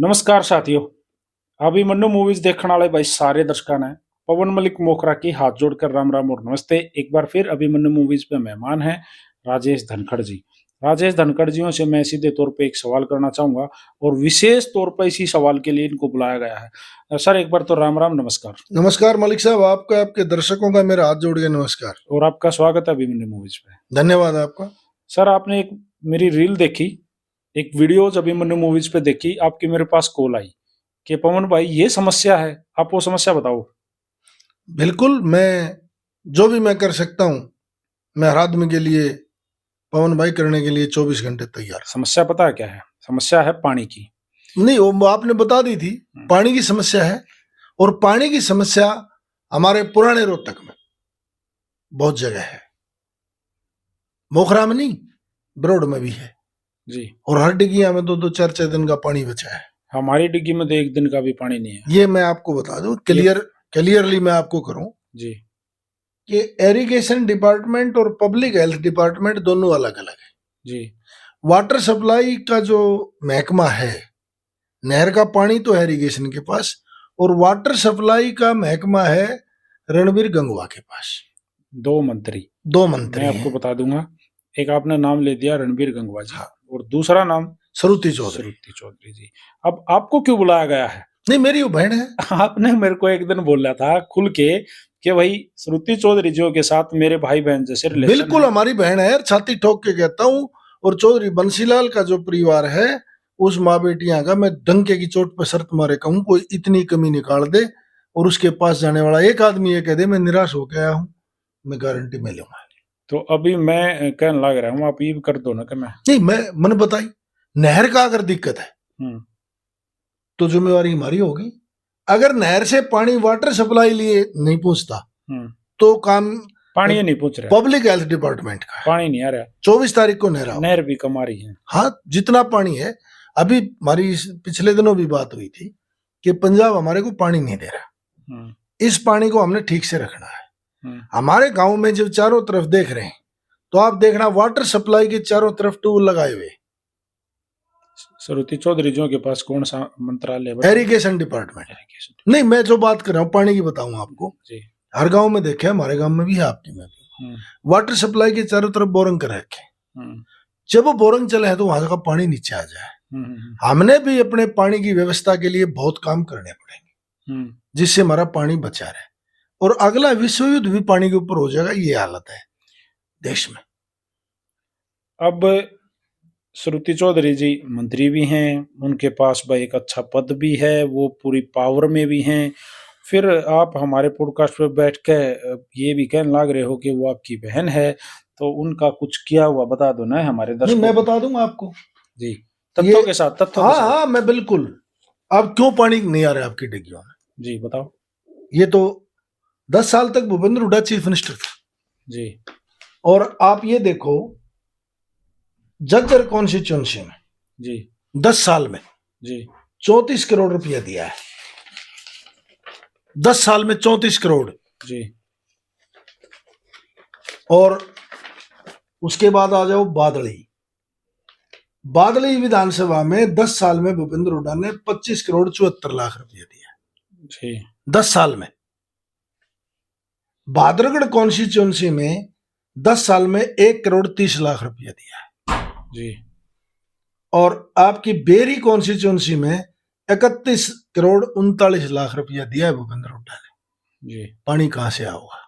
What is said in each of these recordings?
नमस्कार साथियों। अभिमन्यु मूवीज देखने वाले भाई सारे दर्शकों ने पवन मलिक मोखरा की हाथ जोड़कर राम राम और नमस्ते। एक बार फिर अभिमन्यु मूवीज पे मेहमान है राजेश धनखड़ जी। राजेश धनखड़ जियों से मैं सीधे तौर पे एक सवाल करना चाहूंगा और विशेष तौर पर इसी सवाल के लिए इनको बुलाया गया है। सर एक बार तो राम राम नमस्कार। नमस्कार मलिक साहब, आपका आपके दर्शकों का मेरा हाथ जोड़ के नमस्कार और आपका स्वागत है अभिमन्यु मूवीज पे। धन्यवाद आपका। सर आपने एक मेरी रील देखी, एक वीडियो अभिमन्यु मूवीज पे देखी, आपकी मेरे पास कॉल आई कि पवन भाई ये समस्या है, आप वो समस्या बताओ। बिल्कुल, मैं जो भी मैं कर सकता हूँ मैं हर आदमी के लिए, पवन भाई करने के लिए 24 घंटे तैयार। समस्या पता है क्या है? समस्या है पानी की। नहीं, वो आपने बता दी थी, पानी की समस्या है। और पानी की समस्या हमारे पुराने रोहतक में बहुत जगह है, मोखरा में नहीं, बरोड में भी है जी। और हर डिग्गिया में 2-4 दिन का पानी बचा है। हमारी डिग्गी में तो एक दिन का भी पानी नहीं है। ये मैं आपको बता दूं, क्लियरली मैं आपको करूं जी कि इरिगेशन डिपार्टमेंट और पब्लिक हेल्थ डिपार्टमेंट दोनों अलग अलग है जी। वाटर सप्लाई का जो महकमा है, नहर का पानी तो है इरिगेशन के पास, और वाटर सप्लाई का महकमा है रणबीर गंगवा के पास। दो मंत्री मैं आपको बता दूंगा। एक आपने नाम ले दिया रणबीर गंगवा जी, हाँ। और दूसरा नाम श्रुति चौधरी जी। अब आपको क्यों बुलाया गया है? नहीं, मेरी वो बहन है। आपने मेरे को एक दिन बोला था खुल के कि भाई श्रुति चौधरी जी के साथ मेरे भाई बहन जैसे रिलेशन। बिल्कुल हमारी बहन है, छाती ठोक के कहता हूँ। और चौधरी बंसीलाल का जो परिवार है, उस माँ बेटियां का मैं डंके की चोट पर शर्त मारे कहूँ, कोई इतनी कमी निकाल दे और उसके पास जाने वाला एक आदमी ये कह दे मैं निराश होकर आया हूँ, मैं गारंटी में लूंगा। तो अभी मैं कहने लग रहा हूँ, आप ये कर दो ना कि मैं नहीं, मैंने बताई, नहर का अगर दिक्कत है तो जिम्मेवारी हमारी होगी। अगर नहर से पानी वाटर सप्लाई लिए नहीं पहुंचता तो काम पानी नहीं पहुंच रहा, पब्लिक हेल्थ डिपार्टमेंट का पानी नहीं आ रहा। 24 तारीख को नहर भी कम आ रही है। हाँ, जितना पानी है। अभी हमारी पिछले दिनों भी बात हुई थी कि पंजाब हमारे को पानी नहीं दे रहा। इस पानी को हमने ठीक से रखना है। हमारे गांव में जब चारों तरफ देख रहे हैं तो आप देखना वाटर सप्लाई के चारों तरफ ट्यूबवेल लगाए हुए। श्रुति चौधरी जी के पास कौन सा मंत्रालय? Irrigation department. नहीं, मैं जो बात कर रहा हूँ पानी की बताऊं आपको जी। हर गांव में देखे, हमारे गांव में भी है, आपके में भी वाटर सप्लाई के चारों तरफ बोरिंग कर रखे। जब वो बोरिंग चले है तो वहां का पानी नीचे आ जाए। हमने भी अपने पानी की व्यवस्था के लिए बहुत काम करने पड़ेंगे जिससे हमारा पानी बचा रहे, और अगला विश्व युद्ध भी पानी के ऊपर हो जाएगा। ये हालत है देश में। अब श्रुति चौधरी जी मंत्री भी हैं, उनके पास भाई एक अच्छा पद भी है, वो पूरी पावर में भी हैं। फिर आप हमारे पॉडकास्ट पे बैठ के ये भी कहने लग रहे हो कि वो आपकी बहन है, तो उनका कुछ किया हुआ बता दो ना हमारे दर्शकों। मैं बता दूंगा आपको जी, तथ्यों के साथ। हाँ, मैं बिल्कुल। अब क्यों पानी नहीं आ रहा है आपकी डिग्गियों में? जी बताओ। ये तो 10 साल तक भूपेंद्र हुड्डा चीफ मिनिस्टर था जी, और आप ये देखो झज्जर कॉन्स्टिट्यूंसी में जी 10 साल में जी 34 करोड़ रुपया दिया है। 10 साल में 34 करोड़ जी। और उसके बाद आ जाओ बादली विधानसभा में 10 साल में भूपेंद्र हुड्डा ने 25 करोड़ 74 लाख रुपया दिया जी 10 साल में। भादरगढ़ कॉन्स्टिट्यूंसी में 10 साल में 1 करोड़ 30 लाख रुपया दिया है जी। और आपकी बेरी कॉन्स्टिट्यूंसी में 31 करोड़ 39 लाख रुपया दिया है भूपेंद्र हुड्डा ने जी। पानी कहां से आएगा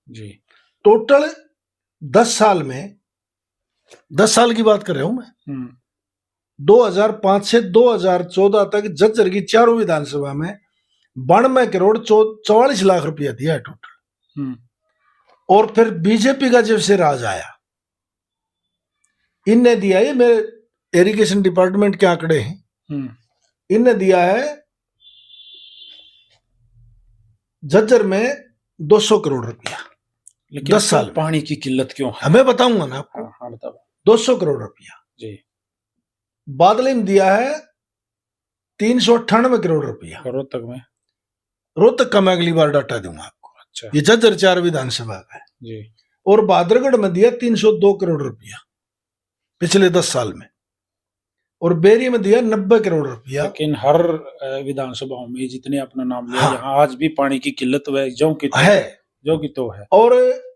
जी? टोटल 10 साल में, 10 साल की बात कर रहा हूं मैं, 2005 से 2014 तक झज्जर की चारों विधानसभा में 92 करोड़ 44 लाख रुपया दिया है टोटल। और फिर बीजेपी का जब से राज आया, इनने दिया है, मेरे इरिगेशन डिपार्टमेंट के आंकड़े हैं, इनने दिया है झज्जर में 200 करोड़ रुपया। 10 साल पानी की किल्लत क्यों है? हमें बताऊंगा ना आपको। हाँ, बताओ। 200 करोड़ रुपया जी। बादली में दिया है 398 करोड़ रुपया। रोहतक का मैं अगली बार डाटा दूंगा आपको। अच्छा। ये झज्जर 4 विधानसभा का है जी। और भादरगढ़ में दिया 302 करोड़ रुपया पिछले 10 साल में। और बेरी में दिया 90 करोड़ रुपया। लेकिन हर विधानसभाओं में जितने अपना नाम लिया, यहाँ आज भी पानी की किल्लत जो की तो है। और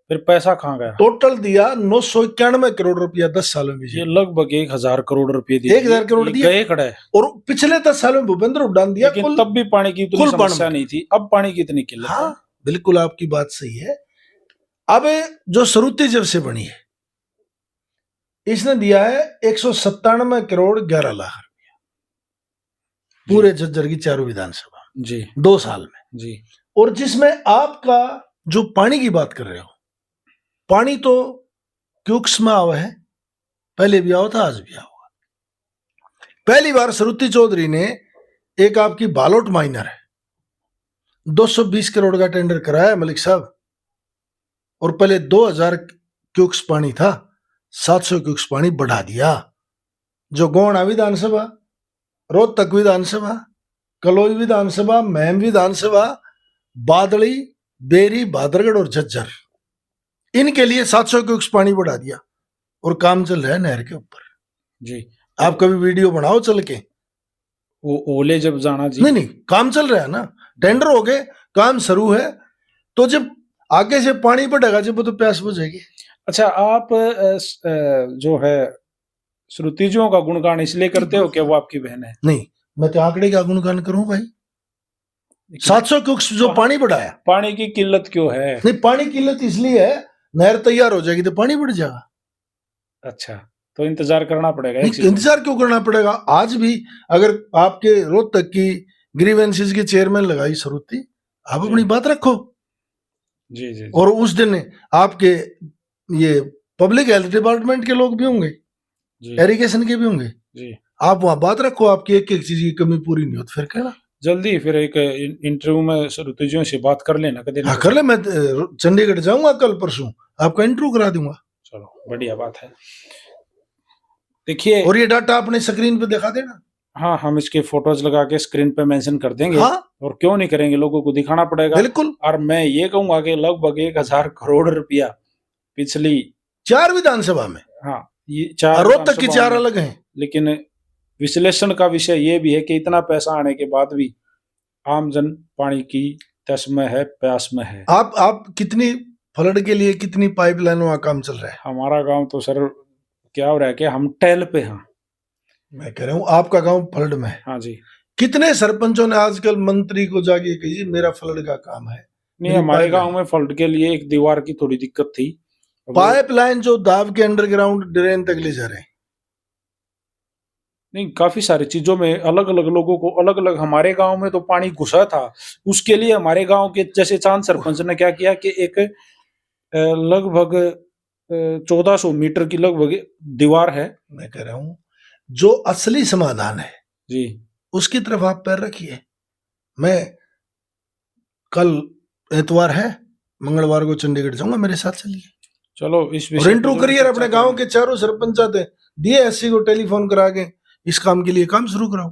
फिर पैसा कहाँ गया? टोटल दिया 991 करोड़ रुपया 10 सालों में। ये लगभग 1000 करोड़ रुपए दिए, 1000 करोड़ दिए खड़े। और पिछले 10 सालों में भूपेंद्र उड़ान दिया। लेकिन तब भी पानी की इतनी समस्या नहीं थी, अब पानी की इतनी किल्लत। हाँ, बिल्कुल आपकी बात सही है। अब जो सरुती जब से बनी है, इसने दिया है 197 करोड़ 11 लाख रुपया पूरे झज्जर की चारों विधानसभा जी 2 साल में जी। और जिसमें आपका जो पानी की बात कर रहे हो, पानी तो क्यूक्स में आवा है, पहले भी आओ था, आज भी आओगा। पहली बार सरुती चौधरी ने एक आपकी बालोट माइनर है 220 करोड़ का टेंडर कराया मलिक साहब, और पहले 2000 क्यूक्स पानी था, 700 क्यूक्स पानी बढ़ा दिया। जो गोंडा विधानसभा, रोहतक विधानसभा, कलोई विधानसभा, मैम विधानसभा, बादली, बेरी, बादरगढ़ और झज्जर, इनके लिए 700 क्यूक्स पानी बढ़ा दिया और काम चल रहा है नहर के ऊपर जी। आप कभी वीडियो बनाओ चल के, वो ओले जब जाना जी। नहीं काम चल रहा है ना, टेंडर हो गए, काम शुरू है। तो जब आगे से पानी बढ़ेगा जब तो प्यास बुझेगी। अच्छा, आप जो है श्रुतिजियों का गुणगान इसलिए करते हो कि वो आपकी बहन है? नहीं, मैं तो आंकड़े का गुणगान करूं भाई। 700 क्यूक्स जो पानी बढ़ाया। पानी की किल्लत क्यों है? नहीं, पानी की किल्लत इसलिए है, नहर तैयार हो जाएगी तो पानी बढ़ जाएगा। अच्छा, तो इंतजार करना पड़ेगा। इंतजार क्यों करना पड़ेगा? आज भी अगर आपके रोहतक की ग्रीवेंसेस की चेयरमैन लगाई सरुती, आप अपनी बात रखो जी, जी। और उस दिन आपके ये पब्लिक हेल्थ डिपार्टमेंट के लोग भी होंगे, इरिगेशन के भी होंगे जी। आप वहां बात रखो, आपकी एक एक चीज की कमी पूरी नहीं होती, फिर कहना जल्दी। फिर एक इंटरव्यू में सरुतिजियों से बात कर लेना। हाँ कर ले, मैं चंडीगढ़ जाऊंगा कल परसों, आपका इंटरव्यू करा दूंगा। चलो, बढ़िया बात है। देखिए, और ये डाटा अपने स्क्रीन पे दिखा देना। हाँ, हम इसके फोटोज लगा के स्क्रीन पे मेंशन कर देंगे। हाँ? और क्यों नहीं करेंगे, लोगों को दिखाना पड़ेगा। बिल्कुल। और मैं ये कहूंगा कि लगभग 1000 करोड़ रुपया पिछली 4 विधानसभा में, हाँ ये 4 रोहतक की 4 अलग हैं। लेकिन विश्लेषण का विषय ये भी है कि इतना पैसा आने के बाद भी आमजन पानी की तस में है, प्यास में है। आप कितनी फ्लड के लिए कितनी पाइपलाइनों का काम चल रहा है? हमारा गांव तो सर क्या हो रहा है कि हम टहल पे हैं। मैं कह रहा हूँ आपका गांव फ्लड में है। हाँ जी। कितने सरपंचों ने आजकल मंत्री को जाके कही मेरा फ्लड का काम है? नहीं, हमारे गांव में फ्लड के लिए एक दीवार की थोड़ी दिक्कत थी। पाइपलाइन जो दाब के अंडरग्राउंड ड्रेन तक ले जा रहे हैं। नहीं, काफी सारी चीजों में अलग अलग लोगों को अलग अलग। हमारे गांव में तो पानी घुसा था, उसके लिए हमारे गांव के जैसे चांद सरपंच ने क्या किया कि एक लगभग 1400 मीटर की लगभग दीवार है। मैं कह रहा हूं जो असली समाधान है जी, उसकी तरफ आप पैर रखिए। मैं कल एतवार है, मंगलवार को चंडीगढ़ जाऊंगा, मेरे साथ चलिए। चलो, इस विषय इंटरव्यू करिए, अपने गांव के चारों सरपंच दिए एससी को टेलीफोन करा के इस काम के लिए काम शुरू कराओ।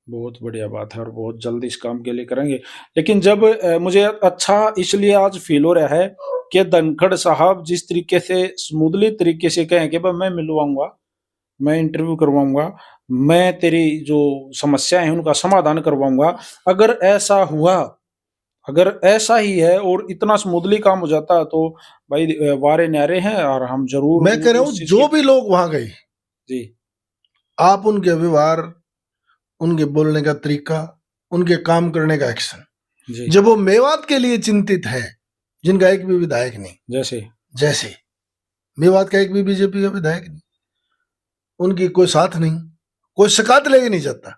बहुत बढ़िया बात है और बहुत जल्दी इस काम के लिए करेंगे। लेकिन जब मुझे अच्छा इसलिए आज फील हो रहा है कि धनखड़ साहब जिस तरीके से स्मूथली तरीके से कहें कि भाई मैं मिलवाऊंगा, मैं इंटरव्यू करवाऊंगा, मैं तेरी जो समस्याएं हैं उनका समाधान करवाऊंगा। अगर ऐसा हुआ, अगर ऐसा ही है और इतना स्मूथली काम हो जाता है तो भाई वारे न्यारे हैं। और हम जरूर, मैं कह रहा हूँ जो भी लोग वहां गए जी, आप उनके व्यवहार, उनके बोलने का तरीका, उनके काम करने का एक्शन, जब वो मेवात के लिए चिंतित है, जिनका एक भी विधायक नहीं, जैसे मेवात का एक भी बीजेपी का विधायक नहीं, उनकी कोई साथ नहीं, कोई शिकायत लेके नहीं जाता,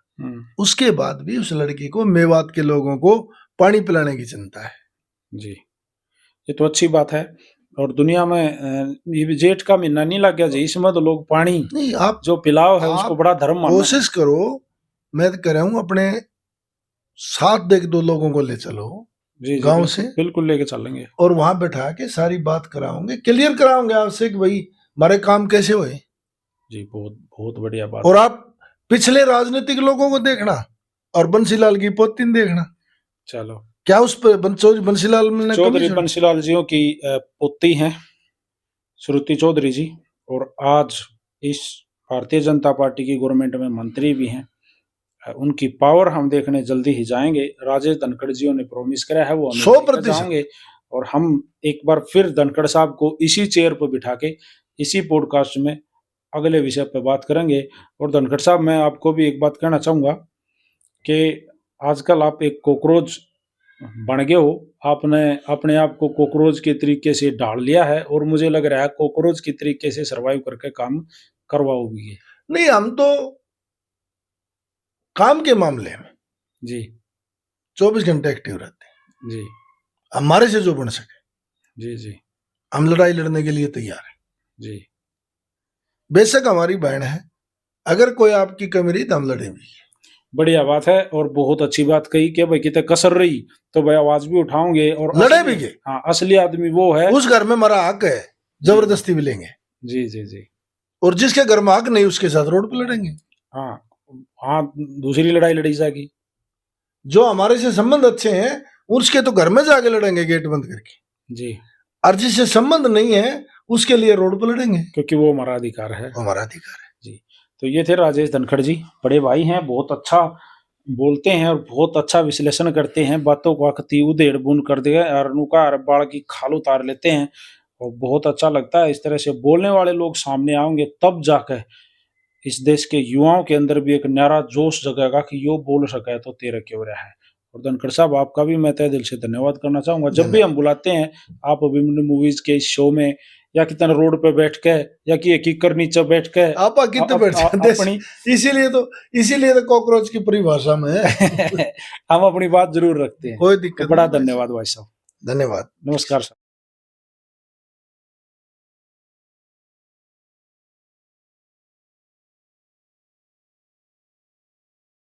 उसके बाद भी उस लड़की को मेवात के लोगों को पानी पिलाने की चिंता है। जी, ये तो अच्छी बात है। और दुनिया में ये जेठ का महीना नहीं लग गया जी, इसमें तो लोग पानी नहीं, आप जो पिलाओ है उसको बड़ा धर्म मानना। कोशिश करो, मैं तो कह रहा हूँ अपने साथ देख 2 लोगों को ले चलो गांव से, बिल्कुल लेके चलेंगे और वहां बैठा के सारी बात कराओगे, क्लियर कराओगे आपसे कि भाई हमारे काम कैसे हुए। जी, बहुत बहुत बढ़िया बात। और आप पिछले राजनीतिक लोगों को देखना और बंसीलाल की पोती देखना। चलो, क्या उस पर बंसीलाल चौधरी बंसीलाल जी की पोती हैं श्रुति चौधरी जी, और आज इस भारतीय जनता पार्टी की गवर्नमेंट में मंत्री भी हैं। उनकी पावर हम देखने जल्दी ही जाएंगे। राजेश धनखड़ जी ने प्रॉमिस करा है वो हमें 100% जाएंगे और हम एक बार फिर धनखड़ साहब को इसी चेयर पर बिठा के इसी पॉडकास्ट में अगले विषय पर बात करेंगे। और धनखड़ साहब, मैं आपको भी एक बात कहना चाहूँगा कि आजकल आप एक कॉकरोच बन गए हो। आपने अपने आप को कॉकरोच के तरीके से ढाल लिया है और मुझे लग रहा है कॉकरोच की तरीके से सरवाइव करके काम करवाओगे। नहीं, हम तो काम के मामले में जी 24 घंटे एक्टिव रहते हैं। जी हमारे से जो बन सके जी जी हम लड़ाई लड़ने के लिए तैयार हैं। जी बेशक हमारी बहन है, अगर कोई आपकी कमी रही तो हम लड़े भी। बढ़िया बात है और बहुत अच्छी बात कही कि भाई कितने कसर रही तो भाई आवाज भी उठाओगे और लड़े भी के। हाँ, असली आदमी वो है उस घर में हमारा हक है, जबरदस्ती भी लेंगे। जी जी जी। और जिसके घर में हक नहीं उसके साथ रोड पे लड़ेंगे। हाँ हाँ, दूसरी लड़ाई लड़ी जाएगी। जो हमारे से संबंध अच्छे हैं उसके तो घर में जाके लड़ेंगे गेट बंद करके जी, और जिससे संबंध नहीं है उसके लिए रोड पर लड़ेंगे, क्योंकि वो हमारा अधिकार है। हमारा अधिकार है जी। तो ये थे राजेश धनखड़ जी, बड़े भाई हैं, बहुत अच्छा बोलते हैं और बहुत अच्छा विश्लेषण करते हैं। बातों को अखती उधेड़ बुन कर दिया और नुका और बाढ़ की खाल उतार लेते हैं और बहुत अच्छा लगता है। इस तरह से बोलने वाले लोग सामने आएंगे तब जाकर इस देश के युवाओं के अंदर भी एक न्यारा जोश जगेगा कि यो बोल सके तो तेरा क्यों रहा है। और धनखड़ साहब, आपका भी मैं तहे दिल से धन्यवाद करना चाहूंगा। जब भी हम बुलाते हैं आप अभिमन्यु मूवीज के इस शो में, या कितना रोड पे बैठ के या कि कीकर नीचे बैठ के आप कितने बैठ जाते हैं, इसीलिए तो कॉकरोच की परिभाषा में हम अपनी बात जरूर रखते हैं। कोई दिक्कत बड़ा नहीं। धन्यवाद भाई साहब, धन्यवाद, नमस्कार सर।